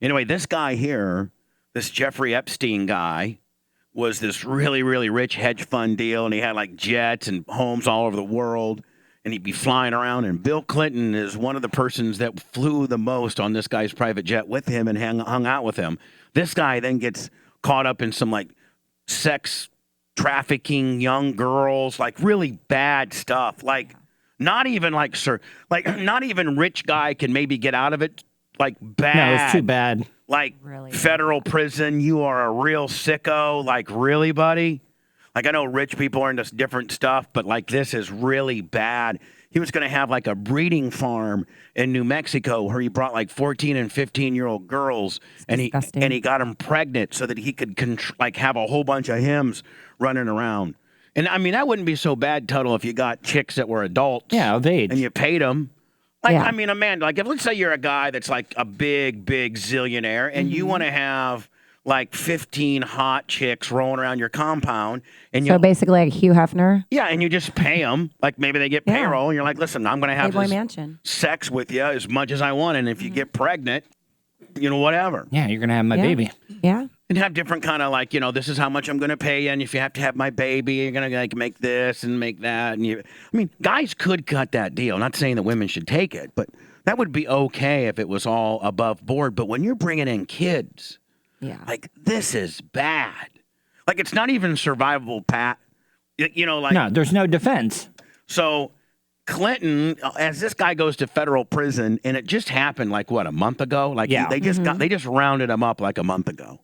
Anyway, this guy here, this Jeffrey Epstein guy, was this really, really rich hedge fund deal, and he had like jets and homes all over the world, and he'd be flying around. And Bill Clinton is one of the persons that flew the most on this guy's private jet with him and hung out with him. This guy then gets caught up in some like sex trafficking young girls, like really bad stuff. Like not even like not even rich guy can maybe get out of it. Like bad. No, it's too bad. Like Really federal prison, you are a real sicko. Like, really, buddy? Like, I know rich people are into different stuff, but like this is really bad. He was going to have like a breeding farm in New Mexico where he brought like 14 and 15-year-old girls, and he got them pregnant so that he could have a whole bunch of hims running around. And I mean, that wouldn't be so bad, Tuttle, if you got chicks that were adults. Yeah, of age. And you paid them. Like, I mean, Amanda, like, if let's say you're a guy that's like a big zillionaire, and you want to have like 15 hot chicks rolling around your compound, and so basically like Hugh Hefner. Yeah, and you just pay them. Like maybe they get payroll, and you're like, listen, I'm going to have sex with you as much as I want, and if you get pregnant, whatever. Yeah, you're going to have my baby. Yeah. And have different kind of like, this is how much I'm going to pay you, and if you have to have my baby, you're going to like make this and make that. And I mean, guys could cut that deal. Not saying that women should take it, but that would be okay if it was all above board. But when you're bringing in kids, like this is bad. Like it's not even survivable, Pat. No, there's no defense. So Clinton, as this guy goes to federal prison, and it just happened like what, a month ago? Like they just rounded him up like a month ago.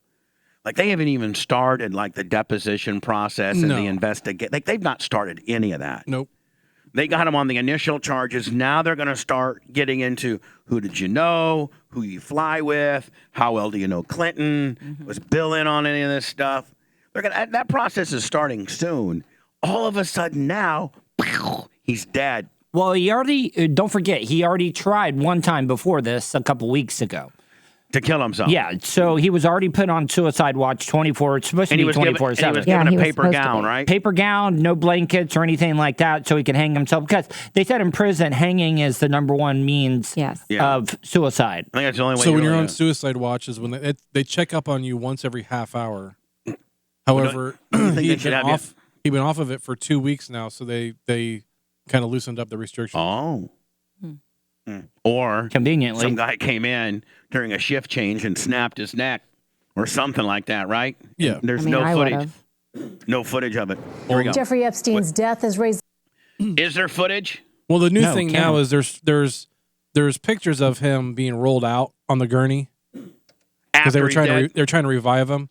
Like they haven't even started like the deposition process and the investigation. Like they've not started any of that. Nope. They got him on the initial charges. Now they're going to start getting into who did you know, who you fly with, how well do you know Clinton, was Bill in on any of this stuff. That process is starting soon. All of a sudden now, he's dead. Well, don't forget, he already tried one time before this a couple weeks ago. To kill himself. Yeah, so he was already put on suicide watch 24. It's supposed to be 24/7. He was given a paper gown, right? Paper gown, no blankets or anything like that, so he can hang himself. Because they said in prison, hanging is the number one means of suicide. I think that's the only way. So when you're on suicide watch is when they check up on you once every half hour. However, he'd been off of it for 2 weeks now, so they kind of loosened up the restrictions. Oh. Or conveniently, some guy came in during a shift change and snapped his neck or something like that, right? Yeah. There's no footage. No footage of it. Here we go. Jeffrey Epstein's death has raised. Is there footage? Well, the new thing now is there's pictures of him being rolled out on the gurney because they were trying to revive him.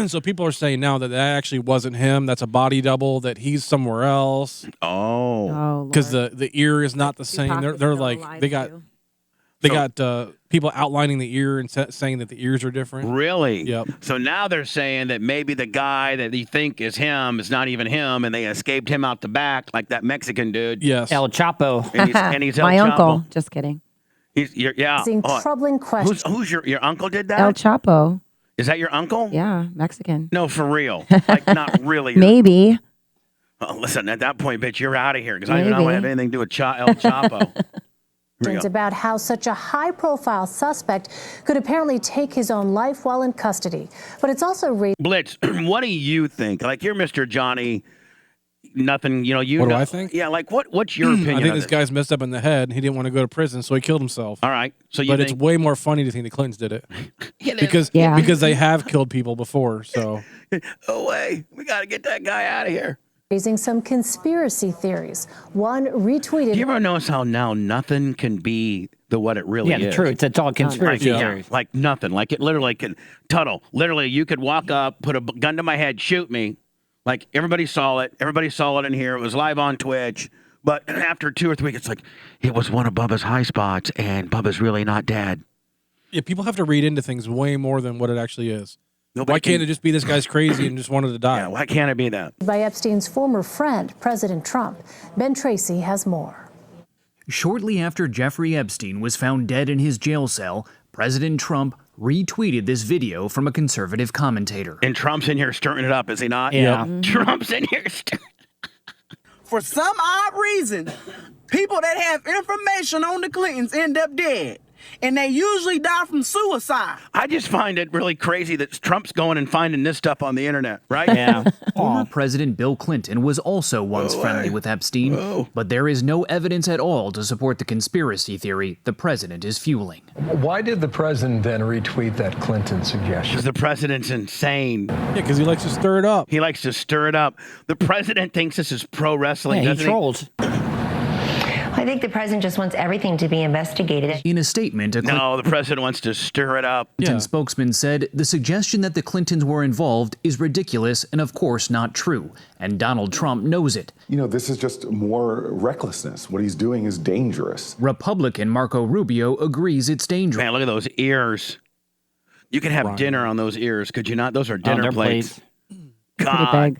So people are saying now that actually wasn't him. That's a body double. That he's somewhere else. Oh, because the ear is not the same. They're like they got people outlining the ear and saying that the ears are different. Really? Yep. So now they're saying that maybe the guy that they think is him is not even him, and they escaped him out the back like that Mexican dude. Yes. El Chapo. And he's El My Chapo. uncle. Just kidding. Troubling questions. Who's your uncle did that? El Chapo. Is that your uncle? Yeah, Mexican. No, for real. Like, not really. Maybe. Oh, listen, at that point, bitch, you're out of here because I don't want to have anything to do with El Chapo. About how such a high-profile suspect could apparently take his own life while in custody. But it's also Blitz, what do you think? Like, you're Mr. Johnny. Nothing, What do I think? Yeah, like what's your opinion? I think this guy's messed up in the head and he didn't want to go to prison, so he killed himself. All right. So it's way more funny to think the Clintons did it. because they have killed people before, so oh wait, we gotta get that guy out of here. Raising some conspiracy theories. One retweeted. Do you ever notice how now nothing can be what it really is? Yeah, the truth. It's all conspiracy theories. Like nothing. Like it literally could Tuttle. Literally, you could walk up, put a gun to my head, shoot me. Like, everybody saw it. Everybody saw it in here. It was live on Twitch. But after 2 or 3 weeks, it's like, it was one of Bubba's high spots, and Bubba's really not dead. Yeah, people have to read into things way more than what it actually is. Why can't it just be this guy's crazy and just wanted to die? Yeah, why can't it be that? By Epstein's former friend, President Trump. Ben Tracy has more. Shortly after Jeffrey Epstein was found dead in his jail cell, President Trump retweeted this video from a conservative commentator. And Trump's in here stirring it up, is he not? Yeah. Trump's in here stirring For some odd reason, people that have information on the Clintons end up dead. and they usually die from suicide. I just find it really crazy that Trump's going and finding this stuff on the internet, right? Yeah. Former President Bill Clinton was also once friendly with Epstein, but there is no evidence at all to support the conspiracy theory the president is fueling. Why did the president then retweet that Clinton suggestion? Because the president's insane. Yeah, because he likes to stir it up. He likes to stir it up. The president thinks this is pro wrestling. Yeah, he trolls. I think the president just wants everything to be investigated. In a statement, No, the president wants to stir it up. Clinton spokesman said the suggestion that the Clintons were involved is ridiculous and of course not true, and Donald Trump knows it. You know, this is just more recklessness. What he's doing is dangerous. Republican Marco Rubio agrees it's dangerous. Man, look at those ears. You could have dinner on those ears, could you not? Those are dinner plates. God.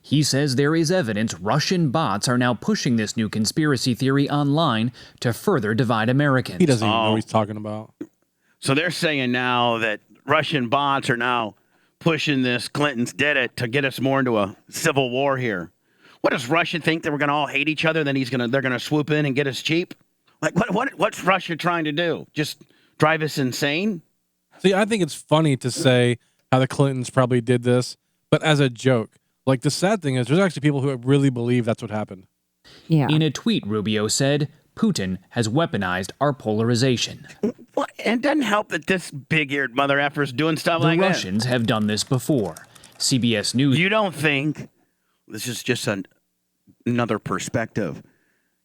He says there is evidence Russian bots are now pushing this new conspiracy theory online to further divide Americans. He doesn't even know what he's talking about. So they're saying now that Russian bots are now pushing this Clintons did it to get us more into a civil war here. What does Russia think, that we're going to all hate each other? Then they're going to swoop in and get us cheap? Like what's Russia trying to do? Just drive us insane? See, I think it's funny to say how the Clintons probably did this, but as a joke. Like, the sad thing is there's actually people who really believe that's what happened. Yeah. In a tweet, Rubio said, Putin has weaponized our polarization. Well, and it doesn't help that this big-eared mother effer is doing stuff like that. The Russians have done this before. CBS News. You don't think, this is just another perspective,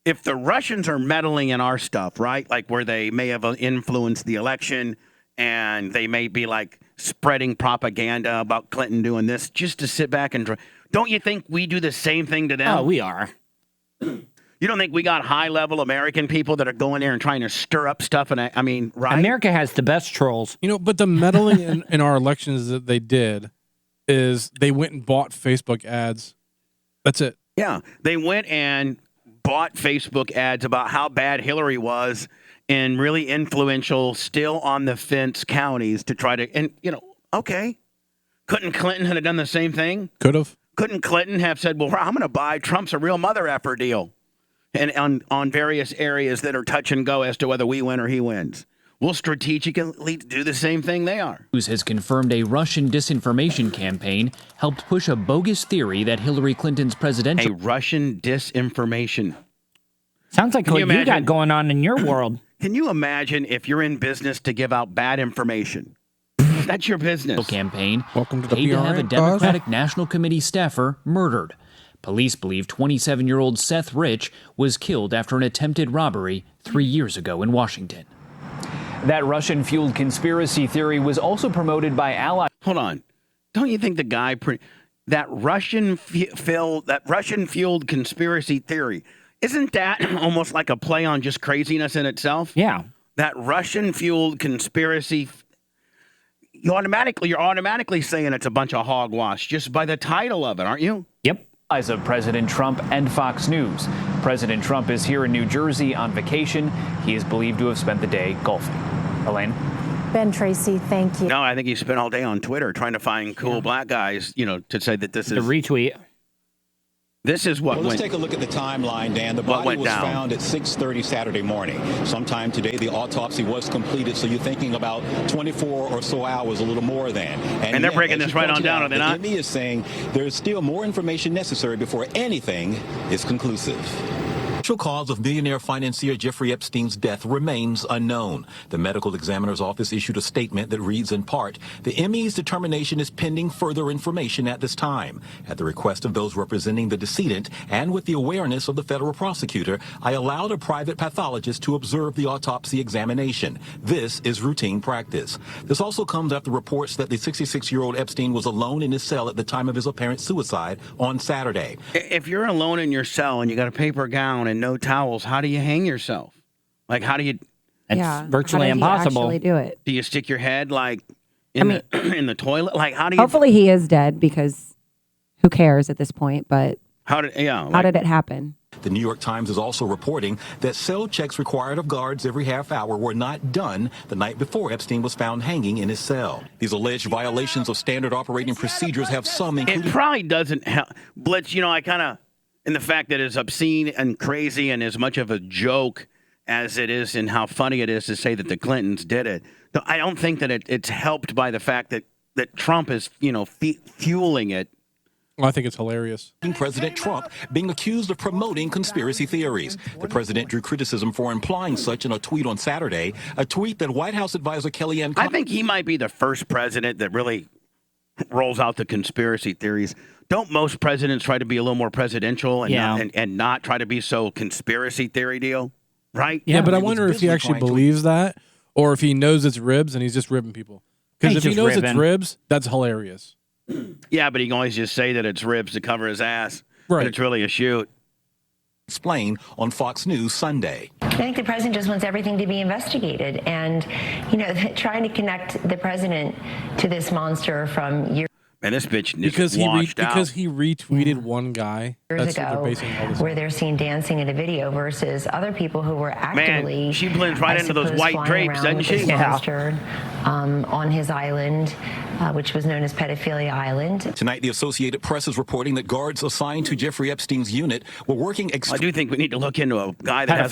if the Russians are meddling in our stuff, right, like where they may have influenced the election and they may be like spreading propaganda about Clinton doing this just to sit back and don't you think we do the same thing to them? Oh, we are. You don't think we got high-level American people that are going there and trying to stir up stuff? And I mean, right? America has the best trolls. You know, but the meddling in our elections that they did is they went and bought Facebook ads. That's it. Yeah, they went and bought Facebook ads about how bad Hillary was in really influential, still on the fence counties to try to, and okay. Couldn't Clinton have done the same thing? Could have. Couldn't Clinton have said, well, I'm going to buy Trump's a real mother effer deal, and on various areas that are touch and go as to whether we win or he wins. We'll strategically do the same thing they are. News has confirmed a Russian disinformation campaign helped push a bogus theory that Hillary Clinton's presidential... A Russian disinformation. Sounds like what you got going on in your world. Can you imagine if you're in business to give out bad information? That's your business. Campaign Welcome to the paid to have a PRN, Democratic National Committee staffer murdered. Police believe 27-year-old Seth Rich was killed after an attempted robbery 3 years ago in Washington. That Russian-fueled conspiracy theory was also promoted by allies. Hold on. Don't you think the guy that Russian-fueled conspiracy theory, isn't that almost like a play on just craziness in itself? Yeah. That Russian-fueled conspiracy, you're automatically saying it's a bunch of hogwash just by the title of it, aren't you? Yep. Eyes of President Trump and Fox News. President Trump is here in New Jersey on vacation. He is believed to have spent the day golfing. Elaine? Ben Tracy, thank you. No, I think he spent all day on Twitter trying to find cool black guys, to say that this is... The retweet. This is what let's take a look at the timeline, Dan. The body was found at 6:30 Saturday morning. Sometime today, the autopsy was completed, so you're thinking about 24 or so hours, a little more than. And they're breaking this right on down, are they not? The ME is saying there's still more information necessary before anything is conclusive. The actual cause of millionaire financier Jeffrey Epstein's death remains unknown. The medical examiner's office issued a statement that reads in part, the ME's determination is pending further information at this time. At the request of those representing the decedent and with the awareness of the federal prosecutor, I allowed a private pathologist to observe the autopsy examination. This is routine practice. This also comes after reports that the 66-year-old Epstein was alone in his cell at the time of his apparent suicide on Saturday. If you're alone in your cell and you got a paper gown and no towels, how do you hang yourself? Like, how do you... It's virtually impossible. Actually do it? Do you stick your head, like, in the toilet? Like, how do you... Hopefully he is dead, because who cares at this point, but how did it happen? The New York Times is also reporting that cell checks required of guards every half hour were not done the night before Epstein was found hanging in his cell. These alleged violations of standard operating procedures have some including... It probably doesn't help. Blitz, I kind of... in the fact that it's obscene and crazy and as much of a joke as it is and how funny it is to say that the Clintons did it. I don't think that it's helped by the fact that Trump is, fueling it. Well, I think it's hilarious. President Trump being accused of promoting conspiracy theories. The president drew criticism for implying such in a tweet on Saturday, a tweet that White House advisor Kellyanne... I think he might be the first president that really rolls out the conspiracy theories. Don't most presidents try to be a little more presidential and not try to be so conspiracy theory deal? Right? Yeah, but I wonder if he actually believes that or if he knows it's ribs and he's just ribbing people. Because if he knows it's ribs, that's hilarious. Yeah, but he can always just say that it's ribs to cover his ass. Right. But it's really a shoot. Explain on Fox News Sunday. I think the president just wants everything to be investigated. And, trying to connect the president to this monster from years And this bitch is washed out. Because he retweeted one guy. ago, where they're seen dancing in a video versus other people who were actively... Man, she blends right into those white drapes, doesn't she? Monster, on his island, which was known as Pedophilia Island. Tonight, the Associated Press is reporting that guards assigned to Jeffrey Epstein's unit were working... I do think we need to look into a guy that has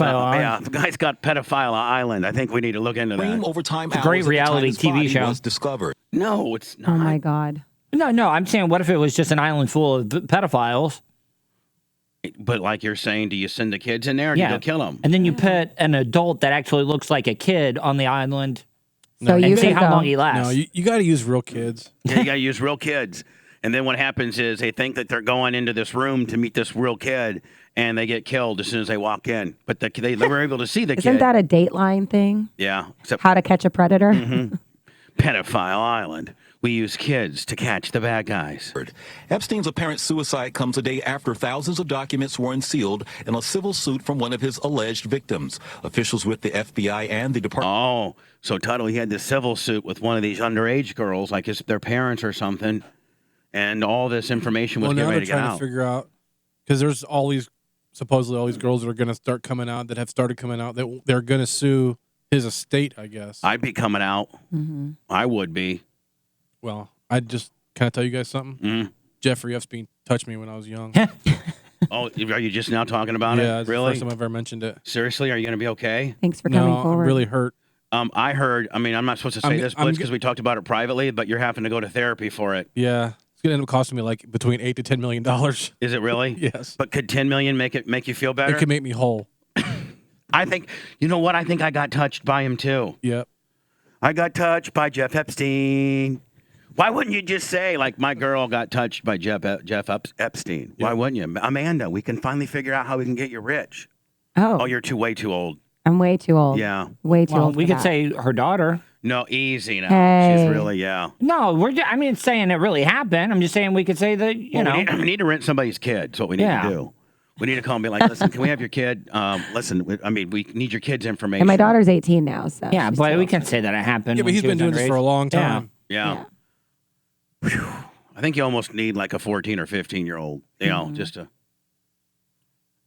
the guy's got Pedophile Island. I think we need to look into that. Overtime it's a great reality TV show. Was discovered. No, it's not. Oh, my God. No, I'm saying what if it was just an island full of pedophiles? But like you're saying, do you send the kids in there or do you go kill them? And then you put an adult that actually looks like a kid on the island and see how long he lasts. No, you got to use real kids. Yeah, you got to use real kids. And then what happens is they think that they're going into this room to meet this real kid, and they get killed as soon as they walk in. But they were able to see the kid. Isn't that a Dateline thing? Yeah. How to Catch a Predator? Mm-hmm. Pedophile Island. We use kids to catch the bad guys. Epstein's apparent suicide comes a day after thousands of documents were unsealed in a civil suit from one of his alleged victims. Officials with the FBI and the Department... Oh, so Tuttle, he had this civil suit with one of these underage girls, like their parents or something, and all this information was getting ready to get out. Now they're trying to figure out, because there's supposedly all these girls that are going to start coming out, that have started coming out, that they're going to sue his estate, I guess. I'd be coming out. Mm-hmm. I would be. Well, can I tell you guys something? Mm. Jeffrey Epstein touched me when I was young. Oh, are you just now talking about it? Really? The first time I've ever mentioned it. Seriously? Are you going to be okay? Thanks for coming forward. I'm really hurt. I heard, I'm not supposed to say this, Blitz, because we talked about it privately, but you're having to go to therapy for it. Yeah. It's going to end up costing me like between $8 to $10 million. Is it really? Yes. But could $10 million make you feel better? It could make me whole. I think, you know what? I think I got touched by him too. Yep. I got touched by Jeff Epstein. Why wouldn't you just say, like, my girl got touched by Jeff Epstein? Yep. Why wouldn't you? Amanda, we can finally figure out how we can get you rich. Oh. Oh, you're way too old. I'm way too old. Yeah. Way too old. We could say her daughter. No, easy now. Hey. She's really, No, it's saying it really happened. I'm just saying we could say that, you know. We need to rent somebody's kid. That's what we need to do. We need to call and be like, listen, can we have your kid? We need your kid's information. And my daughter's 18 now, so. Yeah, but we can say that it happened. Yeah, but he's been doing this for a long time. Yeah. I think you almost need like a 14 or 15-year-old, just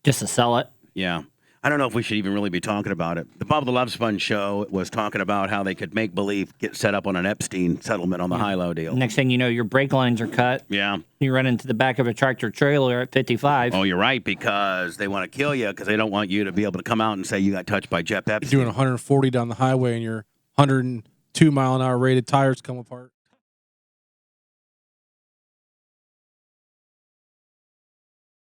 to sell it. Yeah. I don't know if we should even really be talking about it. The Bubba the Love Sponge show was talking about how they could make believe get set up on an Epstein settlement on the high-low deal. Next thing you know, your brake lines are cut. Yeah. You run into the back of a tractor trailer at 55. Oh, you're right, because they want to kill you because they don't want you to be able to come out and say you got touched by Jeff Epstein. You're doing 140 down the highway and your 102-mile-an-hour rated tires come apart.